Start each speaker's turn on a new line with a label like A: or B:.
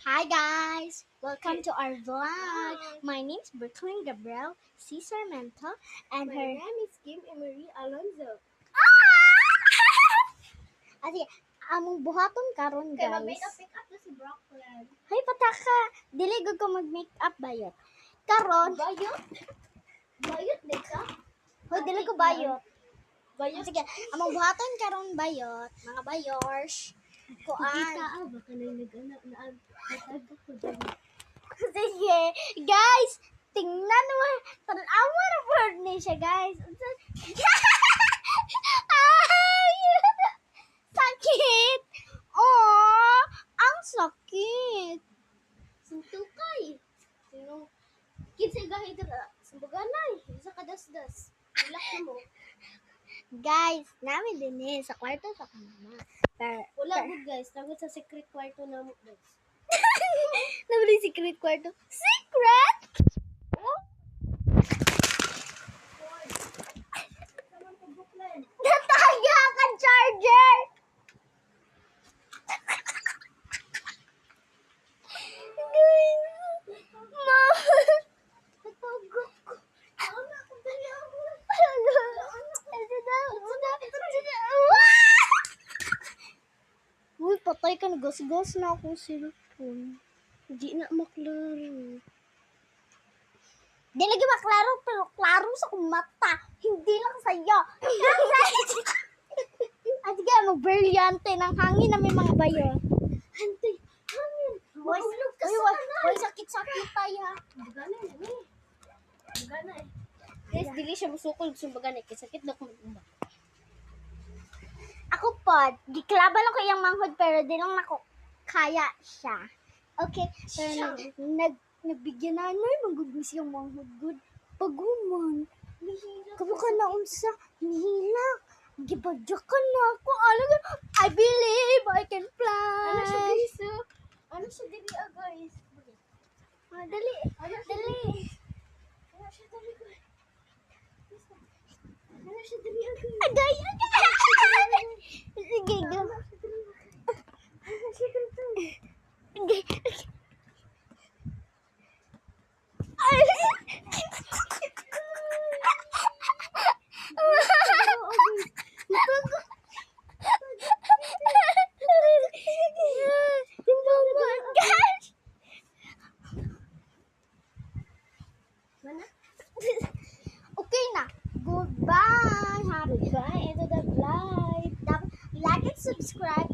A: Hi guys! Welcome to our vlog. My name is Brooklyn Gabriel C. Sarmento and
B: My
A: her...
B: name is Kim Emery Alonzo.
A: Ati, among buhaton karon
B: Kaya mag-makeup
A: guys.
B: pick up na si Brooklyn.
A: Hay pataka, dili gud ko mag-makeup bayot. Karon,
B: Bayot? Bayot din ka?
A: hoy dili ko bayot.
B: Bayot?
A: Sige, among buhaton karon bayot, mga bayors. Kuan.
B: Baka na nag-tag ako dyan.
A: Sige, guys, tingnan mo. Tanawa na bird ni siya, guys. Ay! Sakit! Oh, ang sakit.
B: Sintukay. Sino? Kinsa gahit na. Sumbaganay. Isa ka das-das. Relax na mo.
A: Guys, namin din sa kwarto sa mama.
B: Wala good guys. Tagod sa secret kwarto na mo guys.
A: Namin secret kwarto. Secret? Oh,
B: Saman ko Brooklyn.
A: nataya ka, charger! Guys, ma.
B: Natagod ko. Ano ako dali ako?
A: Uy, patay ka. Nagasgas na akong cellphone. Hindi na maklaro. Di lagi maklaro, pero klaro sa akong mata. Hindi lang sa'yo. At sige, mag-brilyante ng hangin na may mga bayo.
B: Hantay. Hangin. Mahulog ka
A: Uy,
B: sa kanan.
A: uy, sakit-sakit tayo.
B: Bugana na ni. Bugana eh.
A: Guys, dili siya musukol. Sumbagan eh. Sakit na kung umba. Ako po, giklaban ako iyang manghod pero di lang nako kaya siya. Okay, pero nagbigyan na nay magugis yung manghod good. Paguman. Kamo ka na unsa nihilak. Gibadyak ka na ako. I believe I can fly.
B: Ano siya guys? Ano siya dili guys?
A: Ah, dali.
B: Ano siya
A: Dali.
B: Ano siya dali guys? Ano siya dali guys?
A: Agay, agay. Sige, go.
B: Ano siya dito?
A: Agay. Ay. Oh my gosh!
B: Mana?
A: Okay na. Goodbye. Happy bye. Ito the vlog. Like and subscribe